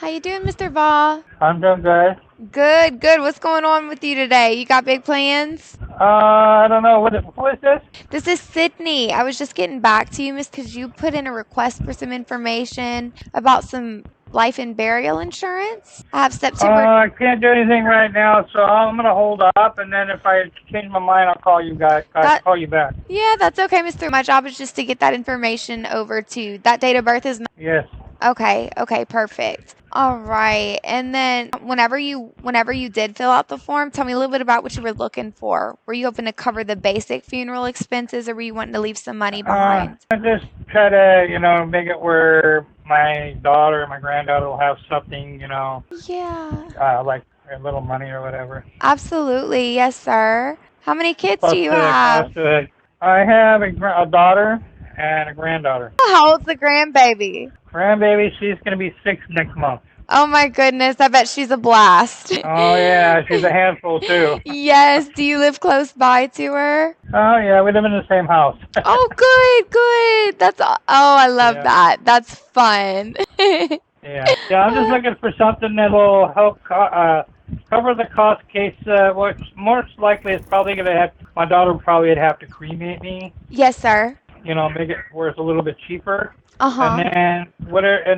you doing, Mr. Ball? I'm doing good. Good, good. What's going on with you today? You got big plans? I don't know. Who is this? This is Sydney. I was just getting back to you, Miss, because you put in a request for some information about some life and burial insurance. I have September. I can't do anything right now, so I'm gonna hold up, and then if I change my mind, I'll call you guys. I'll call you back. Yeah, that's okay, Mr. My job is just to get that information over to that date of birth is. Yes. Okay, perfect. All right. And then whenever you did fill out the form, tell me a little bit about what you were looking for. Were you hoping to cover the basic funeral expenses, or were you wanting to leave some money behind? I just try to, make it where my daughter and my granddaughter will have something, Yeah. like a little money or whatever. Absolutely. Yes, sir. How many kids Plus do you the have? cost of it. I have a daughter and a granddaughter. How old's the grandbaby? Grandbaby, she's gonna be 6 next month. Oh my goodness, I bet she's a blast. Oh yeah, she's a handful too. Yes. Do you live close by to her? Oh yeah, we live in the same house. Oh, good. I love that. That's fun. Yeah, I'm just looking for something that'll help cover the cost in case. What's most likely is probably gonna have my daughter would have to cremate me. Yes, sir. Make it where it's a little bit cheaper. Uh-huh. And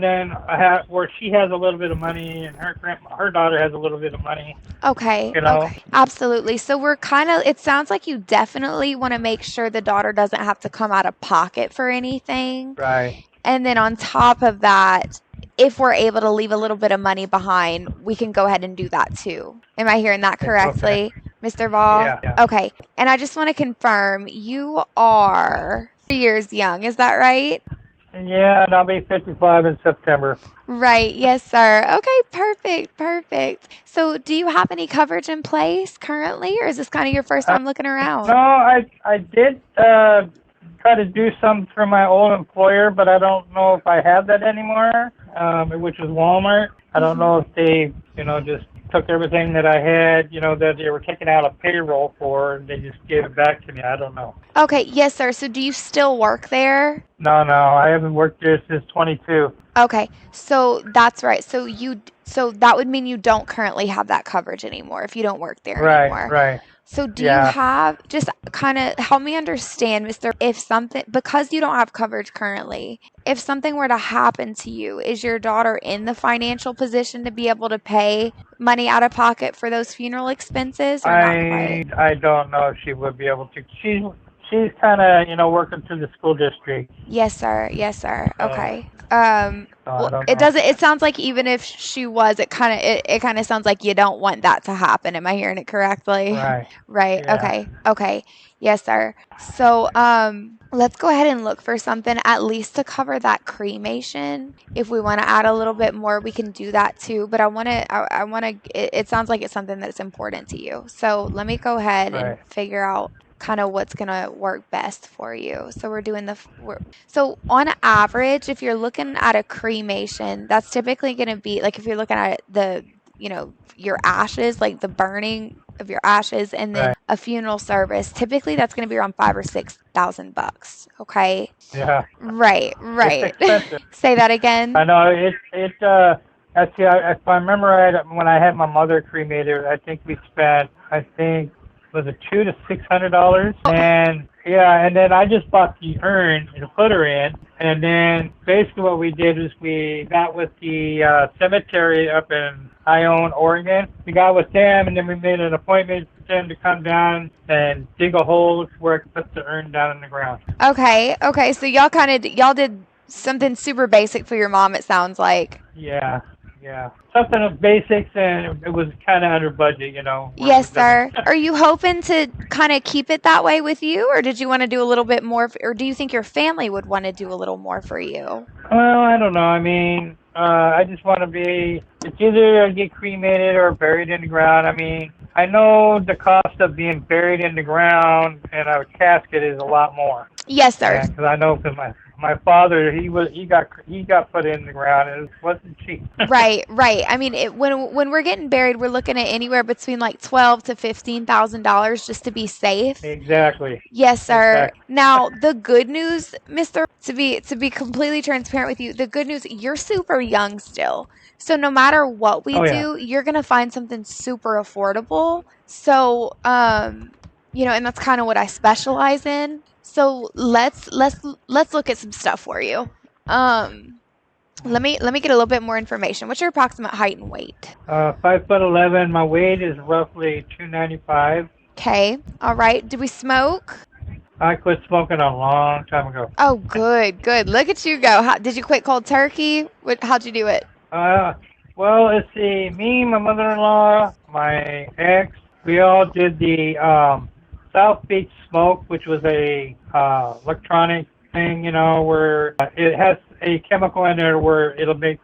then I have where she has a little bit of money and her daughter has a little bit of money. Okay. Okay. Absolutely. So it sounds like you definitely want to make sure the daughter doesn't have to come out of pocket for anything. Right. And then on top of that, if we're able to leave a little bit of money behind, we can go ahead and do that too. Am I hearing that correctly, Mr. Ball? Yeah. Okay. And I just want to confirm, you are 3 years young. Is that right? Yeah, and I'll be 55 in September. Right. Yes, sir. Okay. Perfect. So do you have any coverage in place currently, or is this kind of your first time looking around? No, I did try to do some for my old employer, but I don't know if I have that anymore, which was Walmart. I don't know if they, just took everything that I had, that they were taking out a payroll for, and they just gave it back to me. I don't know. Okay. Yes, sir. So do you still work there? No, I haven't worked there since 22. Okay. So that's right. So that would mean you don't currently have that coverage anymore if you don't work there anymore. Right. So do you have, just kind of help me understand, Mr., because you don't have coverage currently, if something were to happen to you, is your daughter in the financial position to be able to pay money out of pocket for those funeral expenses, or not quite? I don't know if she would be able to. She's kind of, working through the school district. Yes, sir. Okay. Well, it sounds like even if she was, it kind of sounds like you don't want that to happen. Am I hearing it correctly? Right. Yeah. Okay. Yes, sir. So, let's go ahead and look for something at least to cover that cremation. If we want to add a little bit more, we can do that too. But it sounds like it's something that's important to you. So let me go ahead and figure out kind of what's going to work best for you. So so on average, if you're looking at a cremation, that's typically going to be like, if you're looking at your ashes, like the burning of your ashes, and then a funeral service, typically that's going to be around $5,000 or $6,000. Okay. Yeah. Right. It's expensive. Say that again. I know actually, if I remember right, when I had my mother cremated, I think we spent, was it $200 to $600? And then I just bought the urn and put her in. And then basically what we did is we got with the cemetery up in Ione, Oregon. We got with them, and then we made an appointment for them to come down and dig a hole where I could put the urn down in the ground. Okay. So y'all did something super basic for your mom, it sounds like. Yeah. Something of basics, and it was kind of under budget, Yes, sir. Are you hoping to kind of keep it that way with you, or did you want to do a little bit more, or do you think your family would want to do a little more for you? Well, I don't know. I mean, I just want to it's either get cremated or buried in the ground. I mean, I know the cost of being buried in the ground in a casket is a lot more. Yes, sir. Because I know my father, he got put in the ground, and it wasn't cheap. Right. I mean, when we're getting buried, we're looking at anywhere between like $12,000 to $15,000 just to be safe. Exactly. Yes, sir. Exactly. Now, the good news, Mr., to be completely transparent with you, the good news, you're super young still. So no matter what we Oh yeah. do, you're going to find something super affordable. So, and that's kind of what I specialize in. So let's look at some stuff for you. Um, let me get a little bit more information. What's your approximate height and weight? 5'11". My weight is roughly 295. Okay. All right. Do we smoke? I quit smoking a long time ago. Oh, good, good. Look at you go. Did you quit cold turkey? How'd you do it? Uh, well, let's see. Me, my mother-in-law, my ex, we all did the South Beach Smoke, which was a electronic thing, where it has a chemical in there where it'll make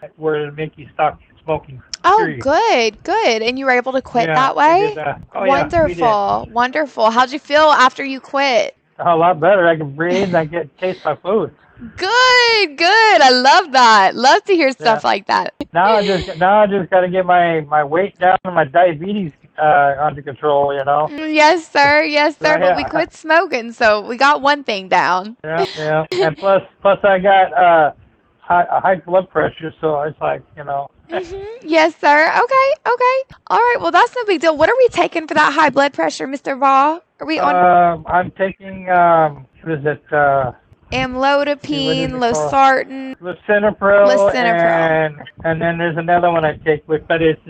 you stop smoking. Oh, Period. good, good. And you were able to quit Yeah, that we did way? that. Oh yeah, we did. Wonderful, wonderful. How'd you feel after you quit? A lot better. I can breathe. And I get taste my food. Good, good. I love that. Love to hear Yeah. stuff like that. Now I just got to get my weight down and my diabetes under control. Yes, sir. Yes, sir. But we Yeah, quit smoking, so we got one thing down. yeah, yeah. And plus I got high blood pressure, so it's like. Yes, sir. Okay, okay. All right. Well, that's no big deal. What are we taking for that high blood pressure, Mr. Vaugh? Are we on I'm taking what is it? See, what amlodipine, is it called? losartan, Lisinopril, lisinopril? and then there's another one I take with, but it's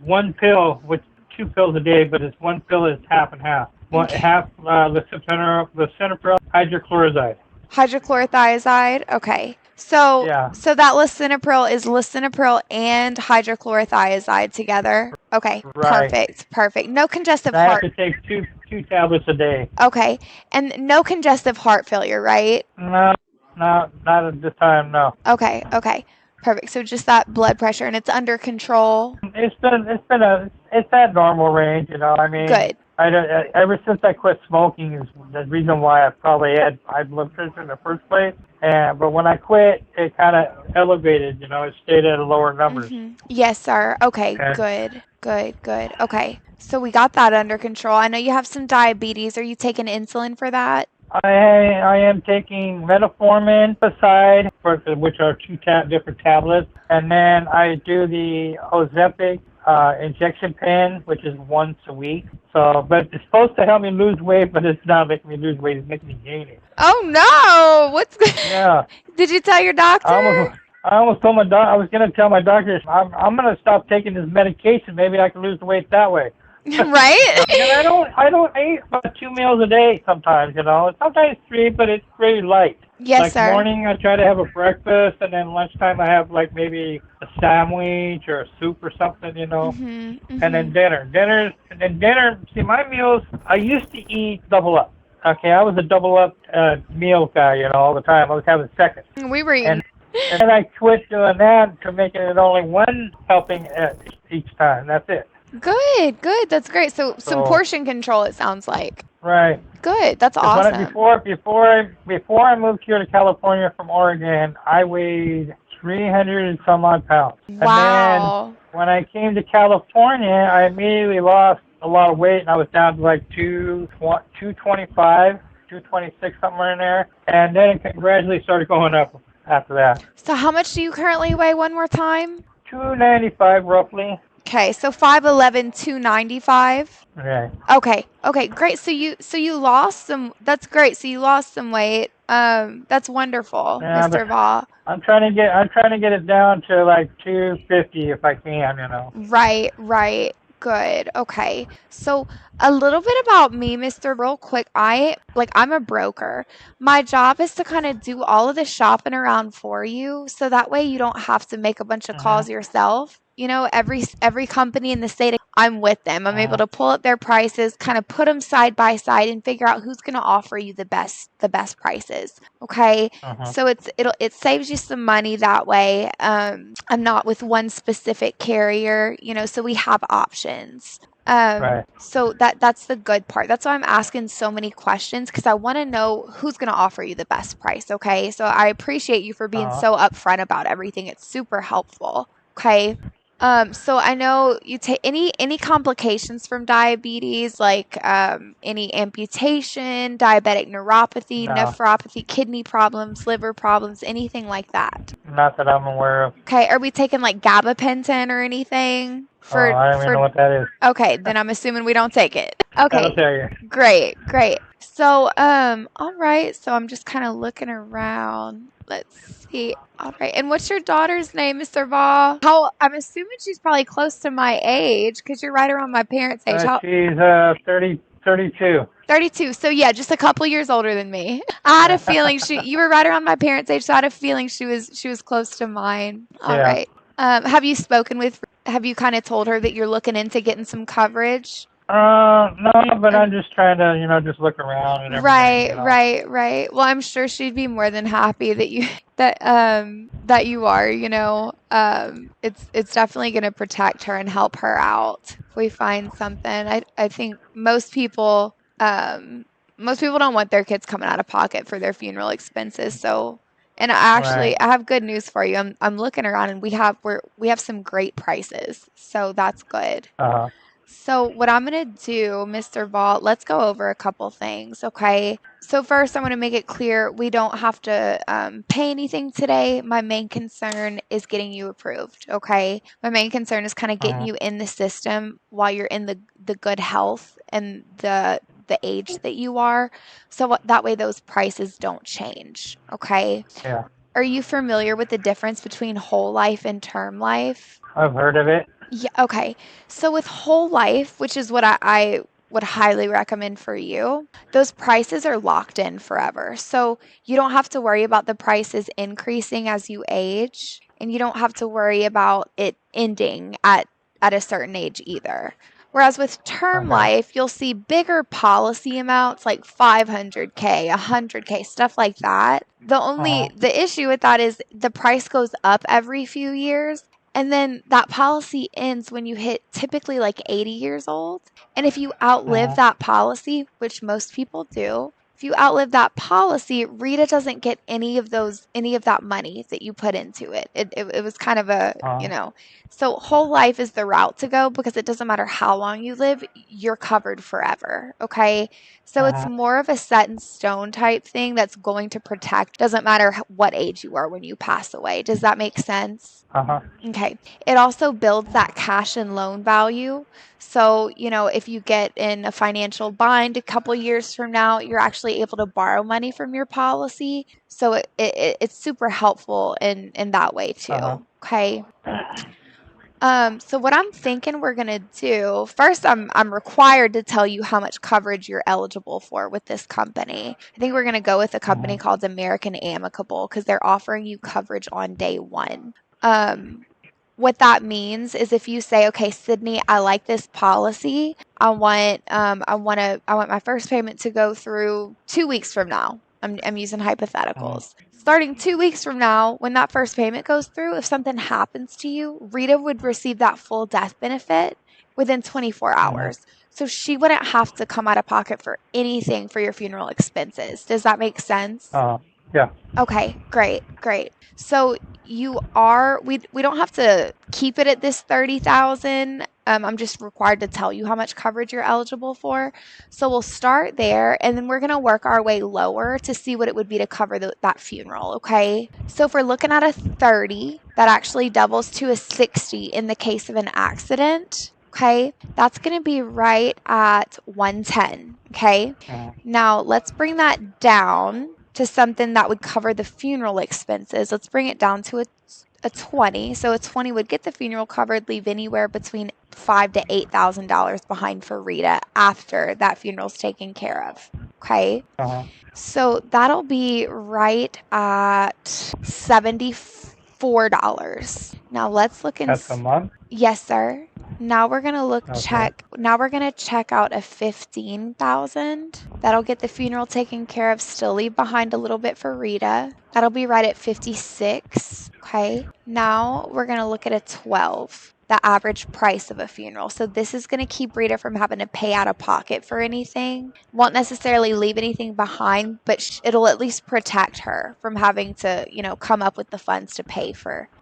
one pill with two pills a day, but it's one pill is half and half. One Okay. half lisinopril, hydrochloride. Hydrochlorothiazide. Okay. So Yeah, so that lisinopril is lisinopril and hydrochlorothiazide together. Okay. right. Perfect. Perfect. No congestive And I have heart. to take two tablets a day. Okay. And no congestive heart failure, right? No, no, not at this time. No. Okay. Okay. Perfect. So just that blood pressure and it's under control. It's that normal range. I mean, Good. ever since I quit smoking is the reason why I probably had high blood pressure in the first place. But when I quit, it kind of elevated. It stayed at a lower numbers. Yes, sir. Okay. Okay. Good. Good. Good. Okay. So we got that under control. I know you have some diabetes. Are you taking insulin for that? I am taking metformin aside, which are different tablets, and then I do the Ozempic injection pen, which is once a week. So, but it's supposed to help me lose weight, but it's not making me lose weight. It's making me gain it. Oh no! What's Yeah. Did you tell your I doctor? almost, I almost told my doc. I was gonna tell my doctor, I'm gonna stop taking this medication. Maybe I can lose the weight that way. Right? And I don't eat about 2 meals a day sometimes. Sometimes 3, but it's very light. Yes, Like sir. morning, I try to have a breakfast, and then lunchtime I have like maybe a sandwich or a soup or something. And then dinner. See, my meals. I used to eat double up. Okay, I was a double up meal guy. All the time. I was having seconds. We were eating. And then I quit doing that to making it only one helping each time. That's it. Good, good. That's great. So some So portion control, it sounds like. right. Good. That's Because awesome. before I moved here to California from Oregon, I weighed 300 and some odd pounds. And then Wow. when I came to California, I immediately lost a lot of weight, and I was down to like 225, 226, somewhere in there. And then it gradually started going up after that. So how much do you currently weigh one more time? 295 roughly. Okay, so 5'11", 295. Okay. Okay. Okay, great. So you lost some. That's great. So you lost some weight. That's wonderful, Yeah, Mr. Vaugh. I'm trying to get it down to like 250 if I can. Right, right. Good. Okay. So a little bit about me, Mr. Real quick. I'm a broker. My job is to kind of do all of the shopping around for you, so that way you don't have to make a bunch of calls Mhm. yourself. Every company in the state, I'm with them. I'm able to pull up their prices, kind of put them side by side, and figure out who's going to offer you the best prices. Okay. Mhm. So it saves you some money that way. I'm not with one specific carrier, so we have options. Right. So that's the good part. That's why I'm asking so many questions because I want to know who's going to offer you the best price. Okay. So I appreciate you for being Uh-huh. so upfront about everything. It's super helpful. Okay. So I know you take any complications from diabetes, like any amputation, diabetic neuropathy, No, nephropathy, kidney problems, liver problems, anything like that. not that I'm aware of. Okay, are we taking like gabapentin or anything Oh, I don't even know what that is. okay, then I'm assuming we don't take it. That'll Okay, tell you. great, great. So, all right, so I'm just kind of looking around. Let's see. All right, and what's your daughter's name, Mr. Ball? I'm assuming she's probably close to my age because you're right around my parents' age. How She's 32. 32. So yeah, just a couple years older than me. I had a feeling you were right around my parents' age, so I had a feeling she was close to mine. All Yeah. right. Have you kind of told her that you're looking into getting some coverage? No, but Or I'm just trying to, just look around and everything, right, right, right. Well, I'm sure she'd be more than happy that you that you are, you know. It's definitely going to protect her and help her out if we find something. I think most people don't want their kids coming out of pocket for their funeral expenses. So, and Right. I have good news for you. I'm looking around and we have some great prices. So that's good. Uh-huh. So what I'm going to do, Mr. Vault, let's go over a couple things, okay? So first, I want to make it clear we don't have to pay anything today. My main concern is getting you approved, okay? My main concern is kind of getting Uh-huh. you in the system while you're in the good health and the age that you are, so that way those prices don't change, okay? Yeah. Are you familiar with the difference between whole life and term life? I've heard of it. Yeah, okay. So with whole life, which is what I would highly recommend for you, those prices are locked in forever. So you don't have to worry about the prices increasing as you age, and you don't have to worry about it ending at a certain age either. Whereas with term Okay. life, you'll see bigger policy amounts like 500K, 100K, stuff like that. Uh-huh. The issue with that is the price goes up every few years, and then that policy ends when you hit typically like 80 years old. And if you outlive Uh-huh. that policy, which most people do, if you outlive that policy, Rita doesn't get any of that money that you put into it. It was kind of a, you Uh-huh. know, so whole life is the route to go because it doesn't matter how long you live, you're covered forever. Okay. So it's Uh-huh. more of a set in stone type thing that's going to protect, doesn't matter what age you are when you pass away. Does that make sense? Uh-huh. Okay. It also builds that cash and loan value. So, if you get in a financial bind a couple years from now, you're actually able to borrow money from your policy. So it's super helpful in that way Uh-huh. too. Okay. So what I'm thinking we're gonna do first, I'm required to tell you how much coverage you're eligible for with this company. I think we're gonna go with a company Uh-huh. called American Amicable because they're offering you coverage on day one. Um, what that means is if you say, okay, Sydney, I like this policy. I want my first payment to go through 2 weeks from now. I'm using Uh-huh. hypotheticals. Starting 2 weeks from now, when that first payment goes through, if something happens to you, Rita would receive that full death benefit within 24 Uh-huh. hours. So she wouldn't have to come out of pocket for anything for your funeral expenses. Does that make sense? Uh-huh. Yeah. Okay, great, great. So we don't have to keep it at this 30,000. I'm just required to tell you how much coverage you're eligible for. So we'll start there and then we're going to work our way lower to see what it would be to cover that funeral, okay? So if we're looking at a 30, that actually doubles to a 60 in the case of an accident. Okay, that's going to be right at 110. Okay, Uh-huh. now let's bring that down to something that would cover the funeral expenses. Let's bring it down to a 20. So a 20 would get the funeral covered, leave anywhere between five to $8,000 behind for Rita after that funeral's taken care of. Okay. Uh-huh. So that'll be right at $74. Now let's look and That's a month. yes, sir. Okay. Now we're gonna check out a 15,000. That'll get the funeral taken care of, still leave behind a little bit for Rita. That'll be right at 56. Okay. Now we're gonna look at a 12, the average price of a funeral. So this is gonna keep Rita from having to pay out of pocket for anything. Won't necessarily leave anything behind, but it'll at least protect her from having to, come up with the funds to pay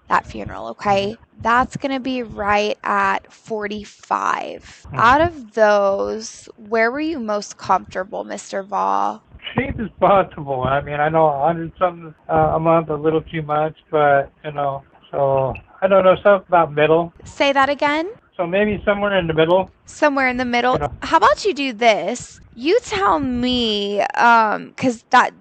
that funeral, okay? That's going to be right at 45. Out Mhm. of those, where were you most comfortable, Mr. Vaughn? Cheap as possible. I mean, I know 100 something a month, a little too much, but so I don't know, something about middle. Say that again. So maybe somewhere in the middle, Somewhere in the middle. you know. How about you do this? You tell me, cause that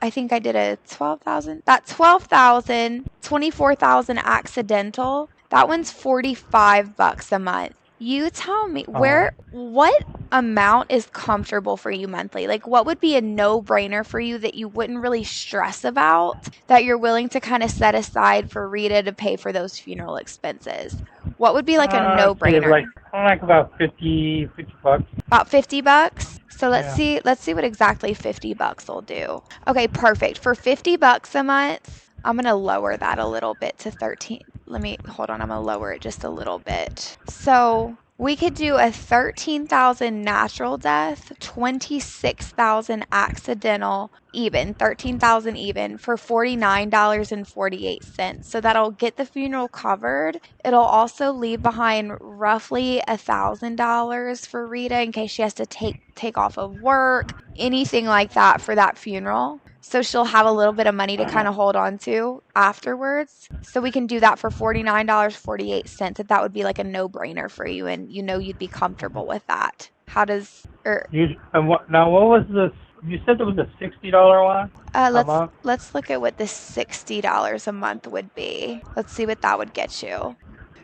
I think I did a 12,000. That 12,000, 24,000 accidental. That one's $45 a month. You tell me Oh, what amount is comfortable for you monthly? Like what would be a no-brainer for you that you wouldn't really stress about, that you're willing to kind of set aside for Rita to pay for those funeral expenses? What would be like a let's see, no-brainer? like about 50 bucks. About $50. So Yeah. let's see what exactly $50 will do. Okay, perfect. For $50 a month, I'm gonna lower that a little bit to 13. Let me hold on, I'm gonna lower it just a little bit. So we could do a 13,000 natural death, 26,000 accidental, even 13,000 even for $49.48. So that'll get the funeral covered. It'll also leave behind roughly $1,000 for Rita in case she has to take off of work, anything like that for that funeral. So she'll have a little bit of money to kind of hold on to afterwards. So we can do that for $49.48 if that would be like a no-brainer for you and you know you'd be comfortable with that. How does And what now? What was this? You said there was a $60 one a let's month. look at what the $60 a month would be. Let's see what that would get you.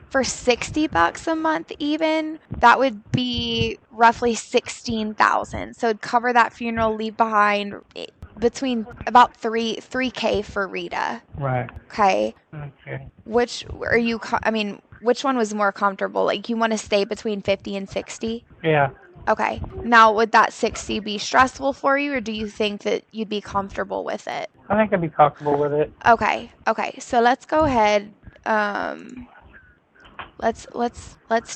For $60 a month even, that would be roughly 16,000. So it'd cover that funeral, leave behind between about 3K for Rita. Right. Okay. Okay. Which are you I mean, which one was more comfortable? Like you want to stay between 50 and 60? Yeah. Okay. Now, would that 60 be stressful for you or do you think that you'd be comfortable with it? I think I'd be comfortable with it. Okay. Okay. So let's go ahead. Let's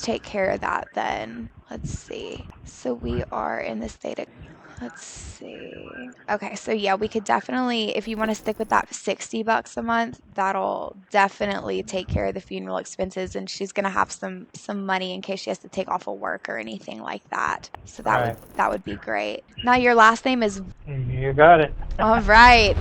take care of that then. Let's see. So we are in the state of, let's see. Okay, so yeah, we could definitely, if you want to stick with that $60 a month, that'll definitely take care of the funeral expenses and she's gonna have some money in case she has to take off of work or anything like that. So Right. that would be great. Now your last name is You got it. all right.